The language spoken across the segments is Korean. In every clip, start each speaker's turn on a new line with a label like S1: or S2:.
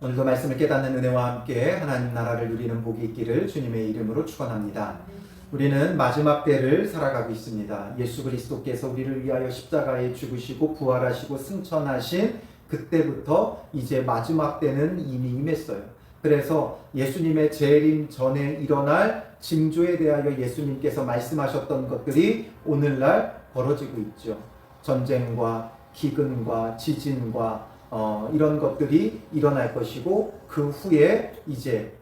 S1: 오늘도 말씀을 깨닫는 은혜와 함께 하나님 나라를 누리는 복이 있기를 주님의 이름으로 축원합니다. 우리는 마지막 때를 살아가고 있습니다. 예수 그리스도께서 우리를 위하여 십자가에 죽으시고 부활하시고 승천하신 그때부터 이제 마지막 때는 이미 임했어요. 그래서 예수님의 재림 전에 일어날 징조에 대하여 예수님께서 말씀하셨던 것들이 오늘날 벌어지고 있죠. 전쟁과 기근과 지진과 이런 것들이 일어날 것이고, 그 후에 이제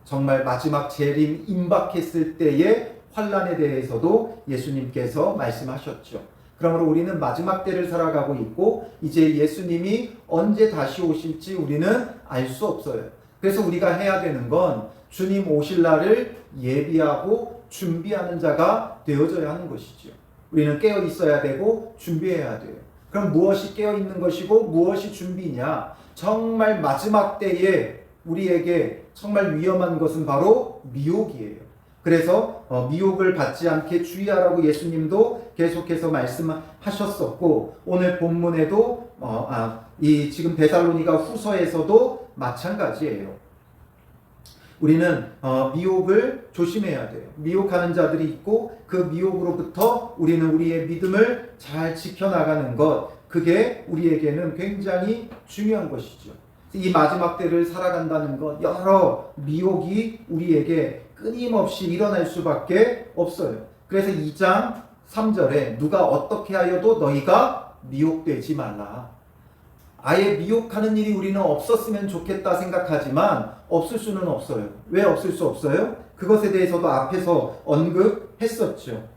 S1: 정말 마지막 재림 임박했을 때의 환란에 대해서도 예수님께서 말씀하셨죠. 그러므로 우리는 마지막 때를 살아가고 있고, 이제 예수님이 언제 다시 오실지 우리는 알 수 없어요. 그래서 우리가 해야 되는 건 주님 오실 날을 예비하고 준비하는 자가 되어져야 하는 것이죠. 우리는 깨어 있어야 되고 준비해야 돼요. 그럼 무엇이 깨어있는 것이고 무엇이 준비냐? 정말 마지막 때에 우리에게 정말 위험한 것은 바로 미혹이에요. 그래서 미혹을 받지 않게 주의하라고 예수님도 계속해서 말씀하셨었고, 오늘 본문에도 이 지금 데살로니가 후서에서도 마찬가지예요. 우리는 미혹을 조심해야 돼요. 미혹하는 자들이 있고, 그 미혹으로부터 우리는 우리의 믿음을 잘 지켜나가는 것, 그게 우리에게는 굉장히 중요한 것이죠. 이 마지막 때를 살아간다는 것, 여러 미혹이 우리에게 끊임없이 일어날 수밖에 없어요. 그래서 2장 3절에 누가 어떻게 하여도 너희가 미혹되지 말라. 아예 미혹하는 일이 우리는 없었으면 좋겠다 생각하지만 없을 수는 없어요. 왜 없을 수 없어요? 그것에 대해서도 앞에서 언급했었죠.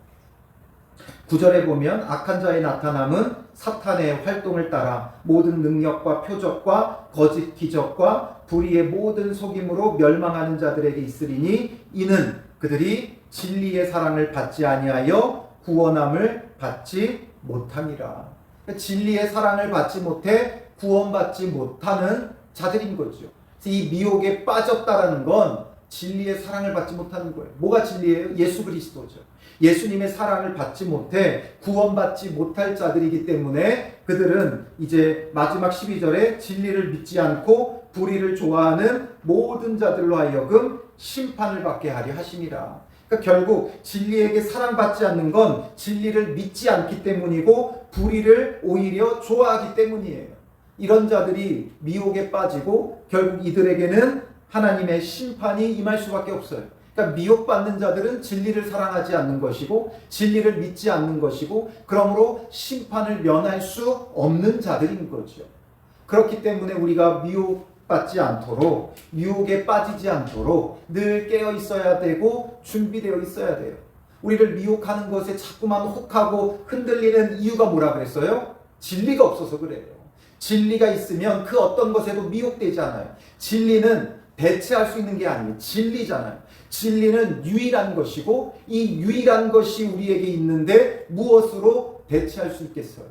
S1: 9절에 보면 악한 자의 나타남은 사탄의 활동을 따라 모든 능력과 표적과 거짓 기적과 불의의 모든 속임으로 멸망하는 자들에게 있으리니 이는 그들이 진리의 사랑을 받지 아니하여 구원함을 받지 못함이라. 진리의 사랑을 받지 못해 구원받지 못하는 자들인 거죠. 이 미혹에 빠졌다라는 건 진리의 사랑을 받지 못하는 거예요. 뭐가 진리예요? 예수 그리스도죠. 예수님의 사랑을 받지 못해 구원받지 못할 자들이기 때문에 그들은 이제 마지막 12절에 진리를 믿지 않고 불의를 좋아하는 모든 자들로 하여금 심판을 받게 하려 하심이라. 그러니까 결국 진리에게 사랑받지 않는 건 진리를 믿지 않기 때문이고, 불의를 오히려 좋아하기 때문이에요. 이런 자들이 미혹에 빠지고 결국 이들에게는 하나님의 심판이 임할 수밖에 없어요. 그러니까 미혹받는 자들은 진리를 사랑하지 않는 것이고 진리를 믿지 않는 것이고, 그러므로 심판을 면할 수 없는 자들인 거죠. 그렇기 때문에 우리가 미혹받지 않도록, 유혹에 빠지지 않도록 늘 깨어 있어야 되고 준비되어 있어야 돼요. 우리를 미혹하는 것에 자꾸만 혹하고 흔들리는 이유가 뭐라 그랬어요? 진리가 없어서 그래요. 진리가 있으면 그 어떤 것에도 미혹되지 않아요. 진리는 대체할 수 있는 게 아니에요. 진리잖아요. 진리는 유일한 것이고, 이 유일한 것이 우리에게 있는데 무엇으로 대체할 수 있겠어요?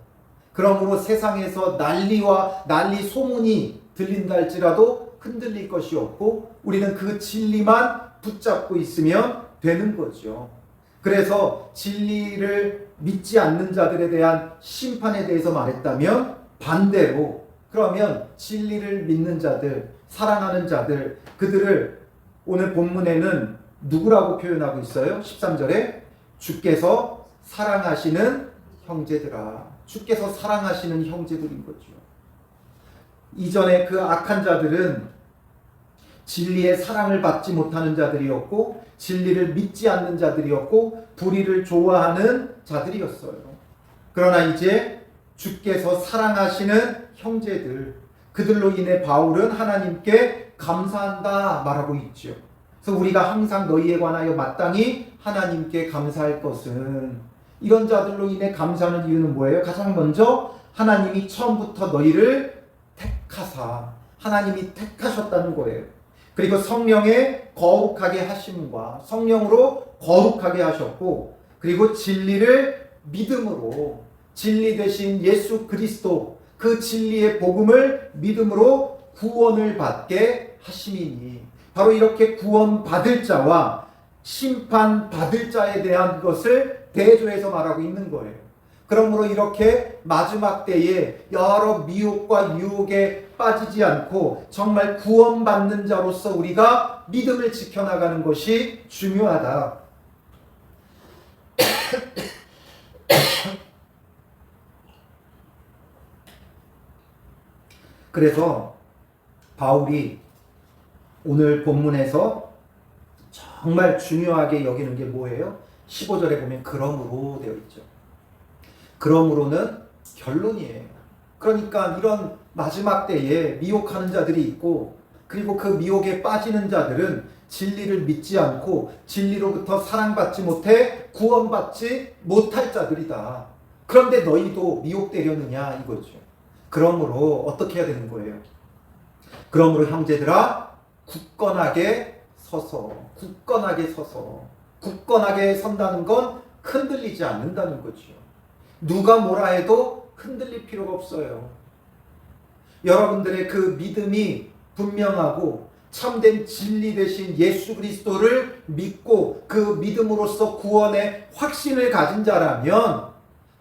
S1: 그러므로 세상에서 난리 소문이 들린다 할지라도 흔들릴 것이 없고, 우리는 그 진리만 붙잡고 있으면 되는 거죠. 그래서 진리를 믿지 않는 자들에 대한 심판에 대해서 말했다면, 반대로 그러면 진리를 믿는 자들, 사랑하는 자들, 그들을 오늘 본문에는 누구라고 표현하고 있어요? 13절에 주께서 사랑하시는 형제들아. 주께서 사랑하시는 형제들인 거죠. 이전에 그 악한 자들은 진리의 사랑을 받지 못하는 자들이었고, 진리를 믿지 않는 자들이었고, 불의를 좋아하는 자들이었어요. 그러나 이제 주께서 사랑하시는 형제들, 그들로 인해 바울은 하나님께 감사한다 말하고 있죠. 그래서 우리가 항상 너희에 관하여 마땅히 하나님께 감사할 것은, 이런 자들로 인해 감사하는 이유는 뭐예요? 가장 먼저 하나님이 처음부터 너희를 택하사, 하나님이 택하셨다는 거예요. 그리고 성령의 거룩하게 하심과 성령으로 거룩하게 하셨고, 그리고 진리를 믿음으로, 진리 되신 예수 그리스도, 그 진리의 복음을 믿음으로 구원을 받게 하심이니, 바로 이렇게 구원받을 자와 심판받을 자에 대한 것을 대조해서 말하고 있는 거예요. 그러므로 이렇게 마지막 때에 여러 미혹과 유혹에 빠지지 않고 정말 구원받는 자로서 우리가 믿음을 지켜나가는 것이 중요하다. 그래서 바울이 오늘 본문에서 정말 중요하게 여기는 게 뭐예요? 15절에 보면 그러므로 되어 있죠. 그러므로는 결론이에요. 그러니까 이런 마지막 때에 미혹하는 자들이 있고, 그리고 그 미혹에 빠지는 자들은 진리를 믿지 않고 진리로부터 사랑받지 못해 구원받지 못할 자들이다. 그런데 너희도 미혹되려느냐 이거죠. 그러므로 어떻게 해야 되는 거예요? 그러므로 형제들아 굳건하게 서서, 굳건하게 선다는 건 흔들리지 않는다는 거죠. 누가 뭐라 해도 흔들릴 필요가 없어요. 여러분들의 그 믿음이 분명하고 참된 진리 되신 예수 그리스도를 믿고 그 믿음으로써 구원의 확신을 가진 자라면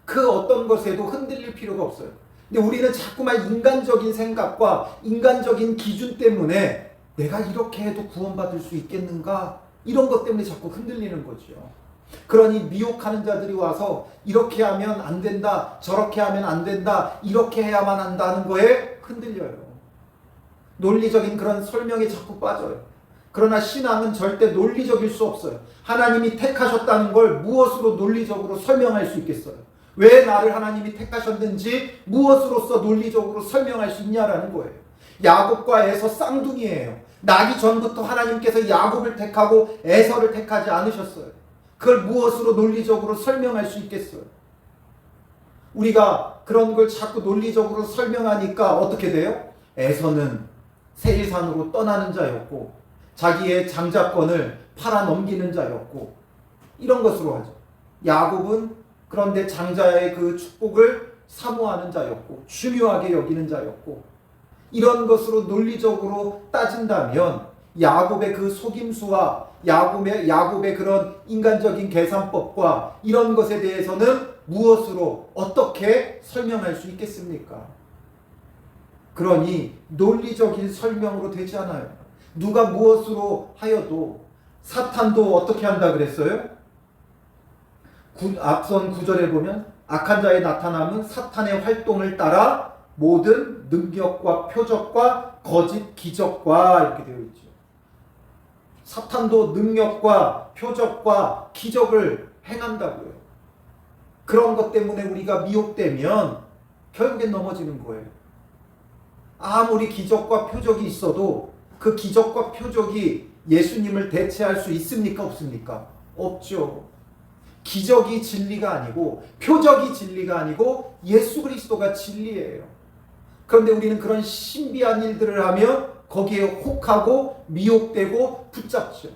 S1: 그 어떤 것에도 흔들릴 필요가 없어요. 근데 우리는 자꾸만 인간적인 생각과 인간적인 기준 때문에 내가 이렇게 해도 구원받을 수 있겠는가? 이런 것 때문에 자꾸 흔들리는 거죠. 그러니 미혹하는 자들이 와서 이렇게 하면 안 된다, 저렇게 하면 안 된다, 이렇게 해야만 한다는 거에 흔들려요. 논리적인 그런 설명에 자꾸 빠져요. 그러나 신앙은 절대 논리적일 수 없어요. 하나님이 택하셨다는 걸 무엇으로 논리적으로 설명할 수 있겠어요? 왜 나를 하나님이 택하셨는지 무엇으로서 논리적으로 설명할 수 있냐라는 거예요. 야곱과 에서 쌍둥이에요. 나기 전부터 하나님께서 야곱을 택하고 에서를 택하지 않으셨어요. 그걸 무엇으로 논리적으로 설명할 수 있겠어요? 우리가 그런 걸 자꾸 논리적으로 설명하니까 어떻게 돼요? 에서는 세일산으로 떠나는 자였고 자기의 장자권을 팔아넘기는 자였고 이런 것으로 하죠. 야곱은 그런데 장자의 그 축복을 사모하는 자였고 중요하게 여기는 자였고, 이런 것으로 논리적으로 따진다면 야곱의 그 속임수와 야곱의 그런 인간적인 계산법과 이런 것에 대해서는 무엇으로 어떻게 설명할 수 있겠습니까? 그러니 논리적인 설명으로 되지 않아요. 누가 무엇으로 하여도 사탄도 어떻게 한다 그랬어요? 앞선 9절에 보면 악한 자의 나타남은 사탄의 활동을 따라 모든 능력과 표적과 거짓 기적과 이렇게 되어 있죠. 사탄도 능력과 표적과 기적을 행한다고요. 그런 것 때문에 우리가 미혹되면 결국엔 넘어지는 거예요. 아무리 기적과 표적이 있어도 그 기적과 표적이 예수님을 대체할 수 있습니까? 없습니까? 없죠. 기적이 진리가 아니고 표적이 진리가 아니고 예수 그리스도가 진리예요. 그런데 우리는 그런 신비한 일들을 하며 거기에 혹하고 미혹되고 붙잡죠.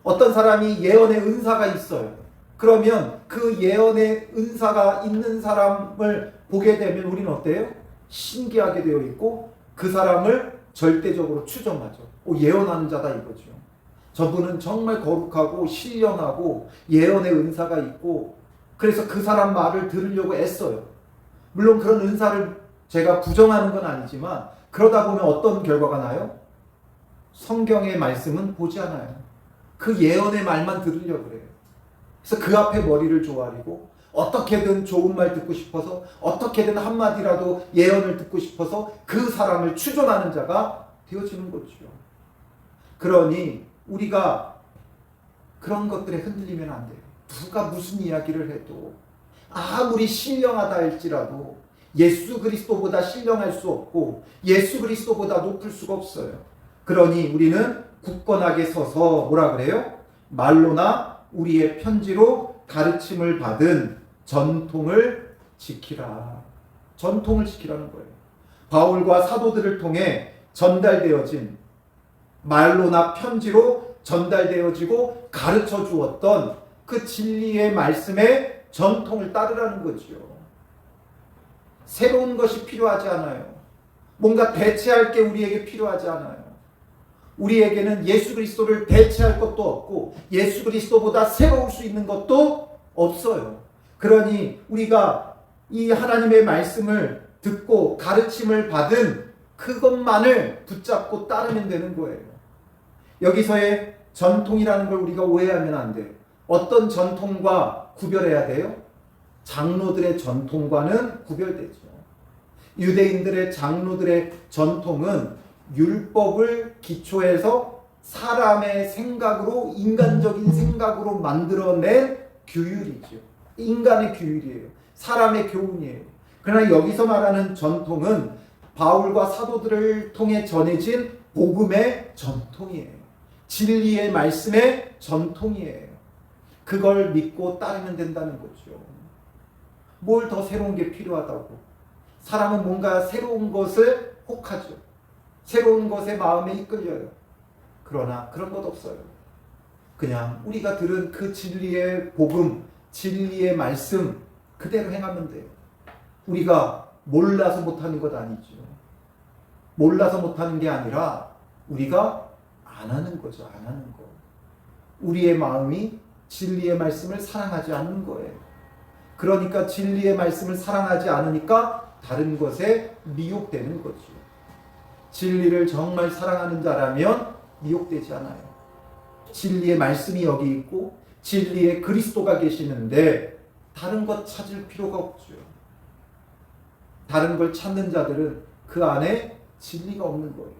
S1: 어떤 사람이 예언의 은사가 있어요. 그러면 그 예언의 은사가 있는 사람을 보게 되면 우리는 어때요? 신기하게 되어 있고 그 사람을 절대적으로 추정하죠. 예언하는 자다 이거죠. 저분은 정말 거룩하고 신령하고 예언의 은사가 있고 그래서 그 사람 말을 들으려고 애써요. 물론 그런 은사를 제가 부정하는 건 아니지만 그러다 보면 어떤 결과가 나요? 성경의 말씀은 보지 않아요. 그 예언의 말만 들으려고 그래요. 그래서 그 앞에 머리를 조아리고 어떻게든 좋은 말 듣고 싶어서 어떻게든 한마디라도 예언을 듣고 싶어서 그 사람을 추종하는 자가 되어지는 거죠. 그러니 우리가 그런 것들에 흔들리면 안 돼요. 누가 무슨 이야기를 해도 아무리 신령하다 할지라도 예수 그리스도보다 신령할 수 없고 예수 그리스도보다 높을 수가 없어요. 그러니 우리는 굳건하게 서서 뭐라 그래요? 말로나 우리의 편지로 가르침을 받은 전통을 지키라. 전통을 지키라는 거예요. 바울과 사도들을 통해 전달되어진 말로나 편지로 전달되어지고 가르쳐 주었던 그 진리의 말씀의 전통을 따르라는 거지요. 새로운 것이 필요하지 않아요. 뭔가 대체할 게 우리에게 필요하지 않아요. 우리에게는 예수 그리스도를 대체할 것도 없고 예수 그리스도보다 새로울 수 있는 것도 없어요. 그러니 우리가 이 하나님의 말씀을 듣고 가르침을 받은 그것만을 붙잡고 따르면 되는 거예요. 여기서의 전통이라는 걸 우리가 오해하면 안 돼요. 어떤 전통과 구별해야 돼요? 장로들의 전통과는 구별되죠. 유대인들의 장로들의 전통은 율법을 기초해서 사람의 생각으로, 인간적인 생각으로 만들어낸 규율이죠. 인간의 규율이에요. 사람의 교훈이에요. 그러나 여기서 말하는 전통은 바울과 사도들을 통해 전해진 복음의 전통이에요. 진리의 말씀의 전통이에요. 그걸 믿고 따르면 된다는 거죠. 뭘 더 새로운 게 필요하다고. 사람은 뭔가 새로운 것을 혹하죠. 새로운 것에 마음에 이끌려요. 그러나 그런 것 없어요. 그냥 우리가 들은 그 진리의 복음, 진리의 말씀 그대로 행하면 돼요. 우리가 몰라서 못하는 것 아니죠. 몰라서 못하는 게 아니라 우리가 안 하는 거죠. 안 하는 거. 우리의 마음이 진리의 말씀을 사랑하지 않는 거예요. 그러니까 진리의 말씀을 사랑하지 않으니까 다른 것에 미혹되는 거죠. 진리를 정말 사랑하는 자라면 미혹되지 않아요. 진리의 말씀이 여기 있고 진리의 그리스도가 계시는데 다른 것 찾을 필요가 없죠. 다른 걸 찾는 자들은 그 안에 진리가 없는 거예요.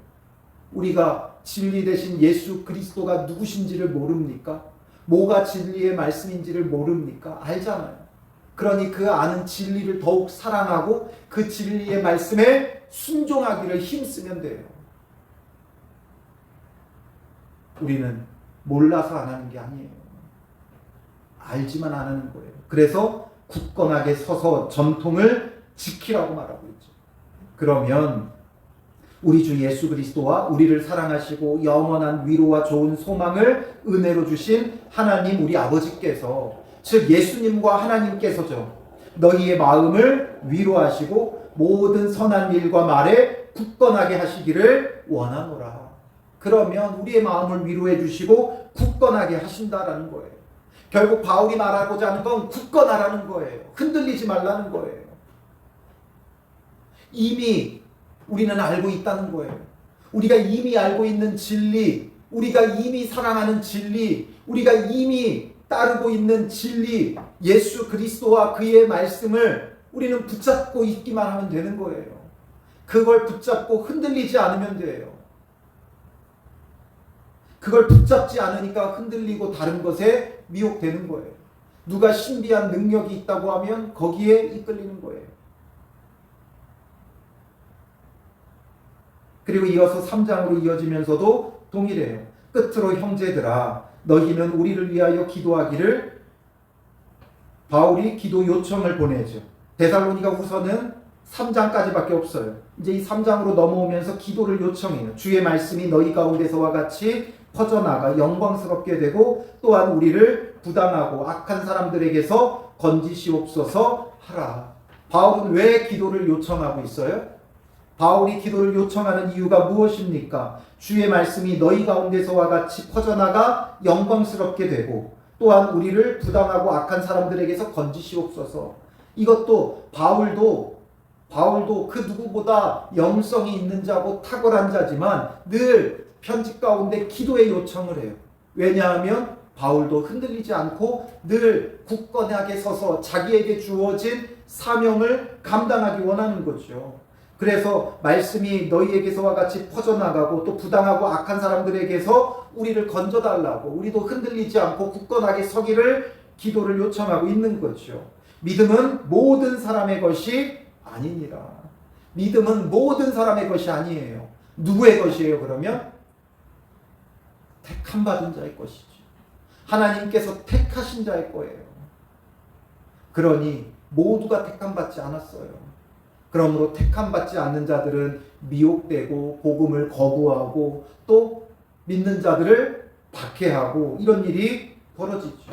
S1: 우리가 진리 대신 예수 그리스도가 누구신지를 모릅니까? 뭐가 진리의 말씀인지를 모릅니까? 알잖아요. 그러니 그 아는 진리를 더욱 사랑하고 그 진리의 말씀에 순종하기를 힘쓰면 돼요. 우리는 몰라서 안 하는 게 아니에요. 알지만 안 하는 거예요. 그래서 굳건하게 서서 전통을 지키라고 말하고 있죠. 그러면 우리 주 예수 그리스도와 우리를 사랑하시고 영원한 위로와 좋은 소망을 은혜로 주신 하나님 우리 아버지께서, 즉 예수님과 하나님께서죠, 너희의 마음을 위로하시고 모든 선한 일과 말에 굳건하게 하시기를 원하노라. 그러면 우리의 마음을 위로해 주시고 굳건하게 하신다라는 거예요. 결국 바울이 말하고자 하는 건 굳건하라는 거예요. 흔들리지 말라는 거예요. 이미 우리는 알고 있다는 거예요. 우리가 이미 알고 있는 진리, 우리가 이미 사랑하는 진리, 우리가 이미 따르고 있는 진리, 예수 그리스도와 그의 말씀을 우리는 붙잡고 있기만 하면 되는 거예요. 그걸 붙잡고 흔들리지 않으면 돼요. 그걸 붙잡지 않으니까 흔들리고 다른 것에 미혹되는 거예요. 누가 신비한 능력이 있다고 하면 거기에 이끌리는 거예요. 그리고 이어서 3장으로 이어지면서도 동일해요. 끝으로 형제들아 너희는 우리를 위하여 기도하기를. 바울이 기도 요청을 보내죠. 데살로니가 후서는 3장까지밖에 없어요. 이제 이 3장으로 넘어오면서 기도를 요청해요. 주의 말씀이 너희 가운데서와 같이 퍼져나가 영광스럽게 되고 또한 우리를 부당하고 악한 사람들에게서 건지시옵소서 하라. 바울은 왜 기도를 요청하고 있어요? 바울이 기도를 요청하는 이유가 무엇입니까? 주의 말씀이 너희 가운데서와 같이 퍼져나가 영광스럽게 되고 또한 우리를 부당하고 악한 사람들에게서 건지시옵소서. 이것도 바울도 그 누구보다 영성이 있는 자고 탁월한 자지만 늘 편지 가운데 기도의 요청을 해요. 왜냐하면 바울도 흔들리지 않고 늘 굳건하게 서서 자기에게 주어진 사명을 감당하기 원하는 거죠. 그래서 말씀이 너희에게서와 같이 퍼져나가고 또 부당하고 악한 사람들에게서 우리를 건져달라고, 우리도 흔들리지 않고 굳건하게 서기를 기도를 요청하고 있는 거죠. 믿음은 모든 사람의 것이 아니니라. 믿음은 모든 사람의 것이 아니에요. 누구의 것이에요 그러면? 택함 받은 자의 것이죠. 하나님께서 택하신 자의 거예요. 그러니 모두가 택함 받지 않았어요. 그러므로 택함 받지 않는 자들은 미혹되고 복음을 거부하고 또 믿는 자들을 박해하고 이런 일이 벌어지죠.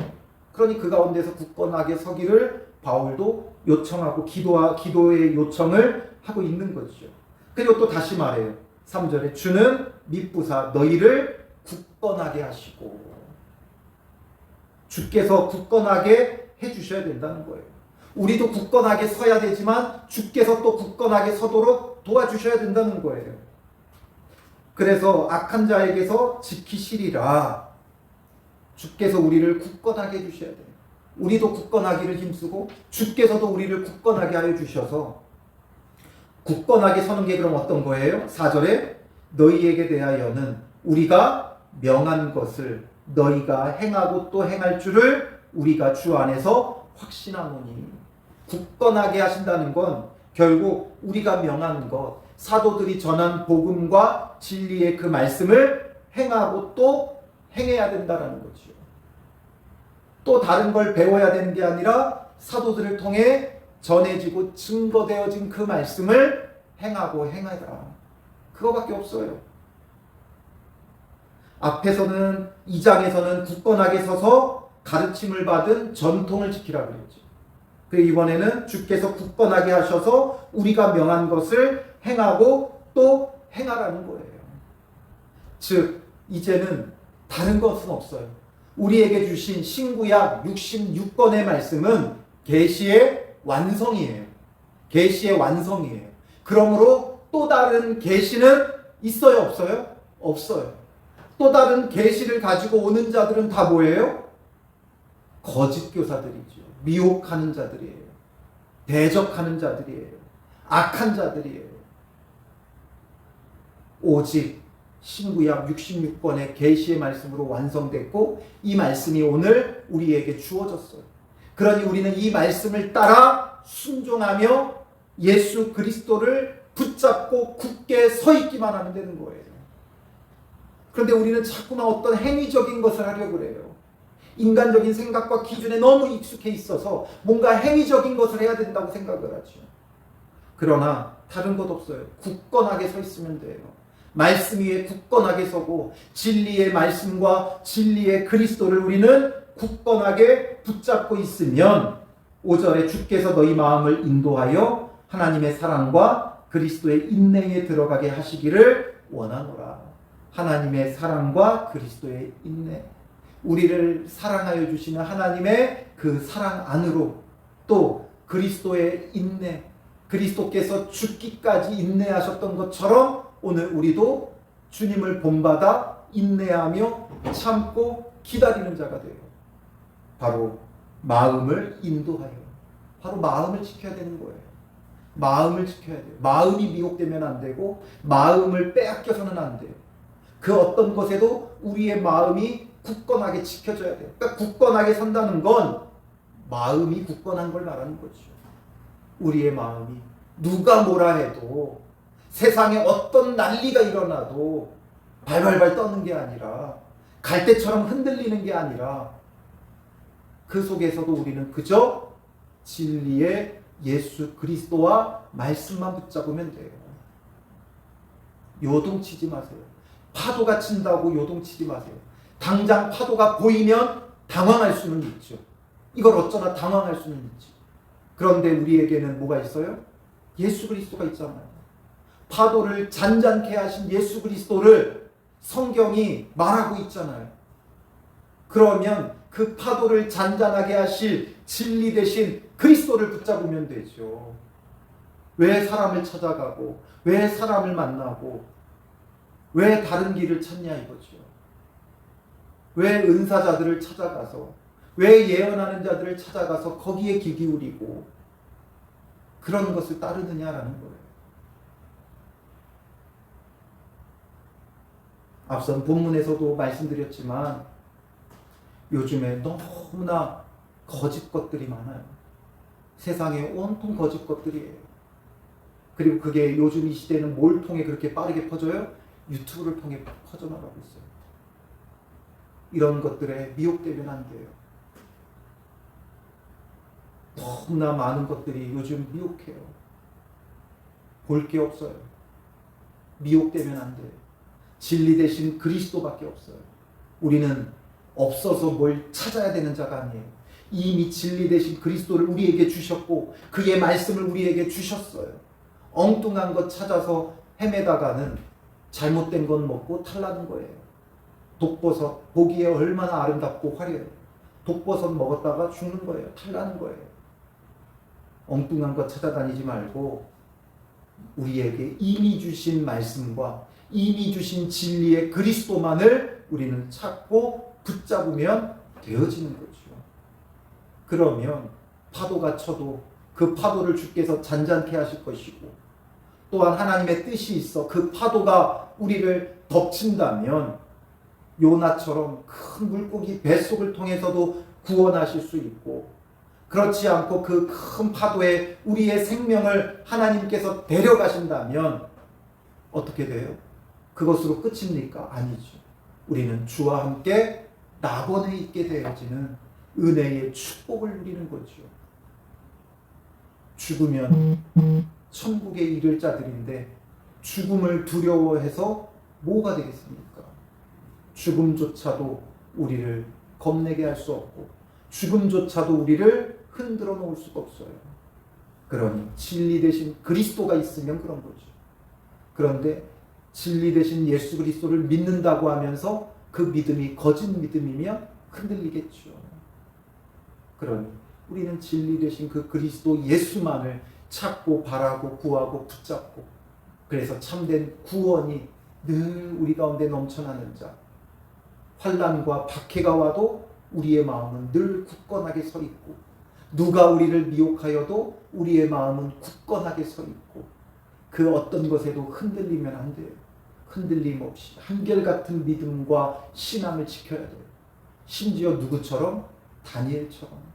S1: 그러니 그 가운데서 굳건하게 서기를 바울도 요청하고 기도의 요청을 하고 있는 거죠. 그리고 또 다시 말해요. 3절에 주는 미쁘사 너희를 굳건하게 하시고, 주께서 굳건하게 해주셔야 된다는 거예요. 우리도 굳건하게 서야 되지만 주께서 또 굳건하게 서도록 도와주셔야 된다는 거예요. 그래서 악한 자에게서 지키시리라. 주께서 우리를 굳건하게 해주셔야 돼요. 우리도 굳건하기를 힘쓰고 주께서도 우리를 굳건하게 하여 주셔서 굳건하게 서는 게 그럼 어떤 거예요? 4절에 너희에게 대하여는 우리가 명한 것을 너희가 행하고 또 행할 줄을 우리가 주 안에서 확신하노니. 굳건하게 하신다는 건 결국 우리가 명한 것, 사도들이 전한 복음과 진리의 그 말씀을 행하고 또 행해야 된다는 거죠. 또 다른 걸 배워야 되는 게 아니라 사도들을 통해 전해지고 증거되어진 그 말씀을 행하고 행하라. 그거밖에 없어요. 앞에서는 2장에서는 굳건하게 서서 가르침을 받은 전통을 지키라 그랬죠. 그리고 이번에는 주께서 굳건하게 하셔서 우리가 명한 것을 행하고 또 행하라는 거예요. 즉 이제는 다른 것은 없어요. 우리에게 주신 신구약 66권의 말씀은 계시의 완성이에요. 계시의 완성이에요. 그러므로 또 다른 계시는 있어요, 없어요? 없어요. 또 다른 계시를 가지고 오는 자들은 다 뭐예요? 거짓 교사들이죠. 미혹하는 자들이에요. 대적하는 자들이에요. 악한 자들이에요. 오직 신구약 66권의 계시의 말씀으로 완성됐고 이 말씀이 오늘 우리에게 주어졌어요. 그러니 우리는 이 말씀을 따라 순종하며 예수 그리스도를 붙잡고 굳게 서 있기만 하면 되는 거예요. 그런데 우리는 자꾸만 어떤 행위적인 것을 하려고 그래요. 인간적인 생각과 기준에 너무 익숙해 있어서 뭔가 행위적인 것을 해야 된다고 생각을 하죠. 그러나 다른 것 없어요. 굳건하게 서 있으면 돼요. 말씀 위에 굳건하게 서고 진리의 말씀과 진리의 그리스도를 우리는 굳건하게 붙잡고 있으면 5절에 주께서 너희 마음을 인도하여 하나님의 사랑과 그리스도의 인내에 들어가게 하시기를 원하노라. 하나님의 사랑과 그리스도의 인내, 우리를 사랑하여 주시는 하나님의 그 사랑 안으로 또 그리스도의 인내, 그리스도께서 죽기까지 인내하셨던 것처럼 오늘 우리도 주님을 본받아 인내하며 참고 기다리는 자가 돼요. 바로 마음을 인도하여, 바로 마음을 지켜야 되는 거예요. 마음을 지켜야 돼요. 마음이 미혹되면 안 되고 마음을 빼앗겨서는 안 돼요. 그 어떤 것에도 우리의 마음이 굳건하게 지켜져야 돼요. 그러니까 굳건하게 산다는 건 마음이 굳건한 걸 말하는 거죠. 우리의 마음이 누가 뭐라 해도 세상에 어떤 난리가 일어나도 발발발 떠는 게 아니라 갈대처럼 흔들리는 게 아니라 그 속에서도 우리는 그저 진리의 예수 그리스도와 말씀만 붙잡으면 돼요. 요동치지 마세요. 파도가 친다고 요동치지 마세요. 당장 파도가 보이면 당황할 수는 있죠. 이걸 어쩌나 당황할 수는 있지. 그런데 우리에게는 뭐가 있어요? 예수 그리스도가 있잖아요. 파도를 잔잔케 하신 예수 그리스도를 성경이 말하고 있잖아요. 그러면 그 파도를 잔잔하게 하실 진리 대신 그리스도를 붙잡으면 되죠. 왜 사람을 찾아가고 왜 사람을 만나고 왜 다른 길을 찾냐 이거죠. 왜 은사자들을 찾아가서 왜 예언하는 자들을 찾아가서 거기에 귀 기울이고 그런 것을 따르느냐라는 거예요. 앞선 본문에서도 말씀드렸지만 요즘에 너무나 거짓 것들이 많아요. 세상에 온통 거짓 것들이에요. 그리고 그게 요즘 이 시대는 뭘 통해 그렇게 빠르게 퍼져요? 유튜브를 통해 퍼져나가고 있어요. 이런 것들에 미혹되면 안 돼요. 너무나 많은 것들이 요즘 미혹해요. 볼 게 없어요. 미혹되면 안 돼요. 진리 대신 그리스도밖에 없어요. 우리는 없어서 뭘 찾아야 되는 자가 아니에요. 이미 진리 대신 그리스도를 우리에게 주셨고 그의 말씀을 우리에게 주셨어요. 엉뚱한 것 찾아서 헤매다가는 잘못된 건 먹고 탈나는 거예요. 독버섯 보기에 얼마나 아름답고 화려해요. 독버섯 먹었다가 죽는 거예요. 탈나는 거예요. 엉뚱한 거 찾아다니지 말고 우리에게 이미 주신 말씀과 이미 주신 진리의 그리스도만을 우리는 찾고 붙잡으면 되어지는 거죠. 그러면 파도가 쳐도 그 파도를 주께서 잔잔케 하실 것이고, 또한 하나님의 뜻이 있어 그 파도가 우리를 덮친다면 요나처럼 큰 물고기 뱃속을 통해서도 구원하실 수 있고, 그렇지 않고 그 큰 파도에 우리의 생명을 하나님께서 데려가신다면 어떻게 돼요? 그것으로 끝입니까? 아니죠. 우리는 주와 함께 낙원에 있게 되어지는 은혜의 축복을 누리는 거죠. 죽으면 천국에 이를 자들인데 죽음을 두려워해서 뭐가 되겠습니까? 죽음조차도 우리를 겁내게 할 수 없고 죽음조차도 우리를 흔들어 놓을 수가 없어요. 그러니 진리 대신 그리스도가 있으면 그런 거죠. 그런데 진리 대신 예수 그리스도를 믿는다고 하면서 그 믿음이 거짓 믿음이면 흔들리겠죠. 그러니 우리는 진리 대신 그 그리스도 예수만을 찾고 바라고 구하고 붙잡고, 그래서 참된 구원이 늘 우리 가운데 넘쳐나는 자, 환난과 박해가 와도 우리의 마음은 늘 굳건하게 서 있고, 누가 우리를 미혹하여도 우리의 마음은 굳건하게 서 있고, 그 어떤 것에도 흔들리면 안 돼요. 흔들림 없이 한결같은 믿음과 신앙을 지켜야 돼요. 심지어 누구처럼? 다니엘처럼.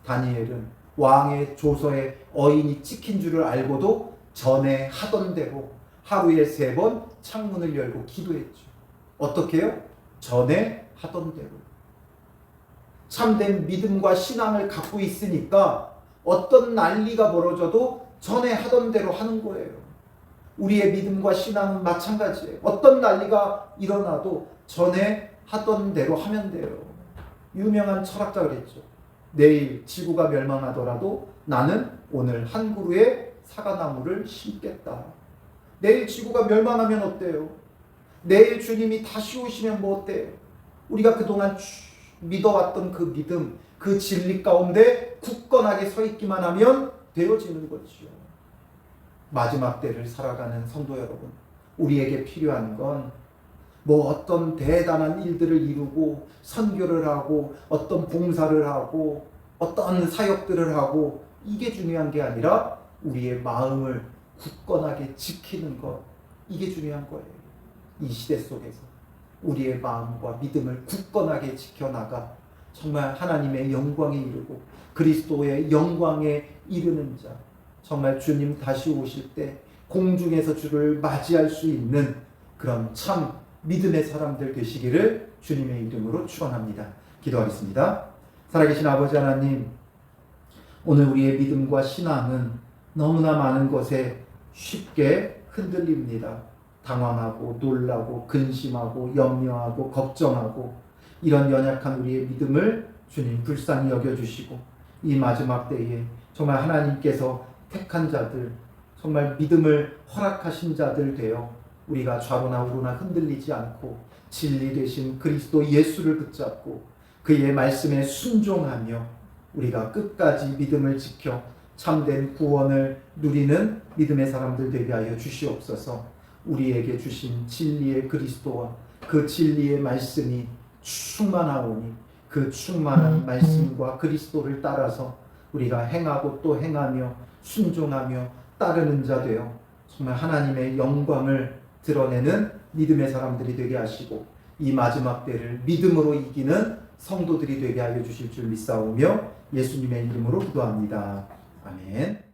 S1: 다니엘은 왕의 조서에 어인이 찍힌 줄을 알고도 전에 하던 대로 하루에 3번 창문을 열고 기도했죠. 어떻게 해요? 전에 하던 대로. 참된 믿음과 신앙을 갖고 있으니까 어떤 난리가 벌어져도 전에 하던 대로 하는 거예요. 우리의 믿음과 신앙은 마찬가지예요. 어떤 난리가 일어나도 전에 하던 대로 하면 돼요. 유명한 철학자가 그랬죠. 내일 지구가 멸망하더라도 나는 오늘 한 그루의 사과나무를 심겠다. 내일 지구가 멸망하면 어때요? 내일 주님이 다시 오시면 뭐 어때요? 우리가 그동안 믿어왔던 그 믿음, 그 진리 가운데 굳건하게 서 있기만 하면 되어지는 거죠. 마지막 때를 살아가는 성도 여러분, 우리에게 필요한 건 뭐 어떤 대단한 일들을 이루고 선교를 하고 어떤 봉사를 하고 어떤 사역들을 하고 이게 중요한 게 아니라 우리의 마음을 굳건하게 지키는 것, 이게 중요한 거예요. 이 시대 속에서 우리의 마음과 믿음을 굳건하게 지켜나가 정말 하나님의 영광에 이르고 그리스도의 영광에 이르는 자, 정말 주님 다시 오실 때 공중에서 주를 맞이할 수 있는 그런 참 믿음의 사람들 되시기를 주님의 이름으로 축원합니다. 기도하겠습니다. 살아계신 아버지 하나님, 오늘 우리의 믿음과 신앙은 너무나 많은 것에 쉽게 흔들립니다. 당황하고 놀라고 근심하고 염려하고 걱정하고, 이런 연약한 우리의 믿음을 주님 불쌍히 여겨주시고 이 마지막 때에 정말 하나님께서 택한 자들, 정말 믿음을 허락하신 자들 되어 우리가 좌로나 우로나 흔들리지 않고 진리 되신 그리스도 예수를 붙잡고 그의 말씀에 순종하며 우리가 끝까지 믿음을 지켜 참된 구원을 누리는 믿음의 사람들 되게 하여 주시옵소서. 우리에게 주신 진리의 그리스도와 그 진리의 말씀이 충만하오니 그 충만한 말씀과 그리스도를 따라서 우리가 행하고 또 행하며 순종하며 따르는 자 되어 정말 하나님의 영광을 드러내는 믿음의 사람들이 되게 하시고 이 마지막 때를 믿음으로 이기는 성도들이 되게 하여 주실 줄 믿사오며 예수님의 이름으로 기도합니다. 아멘.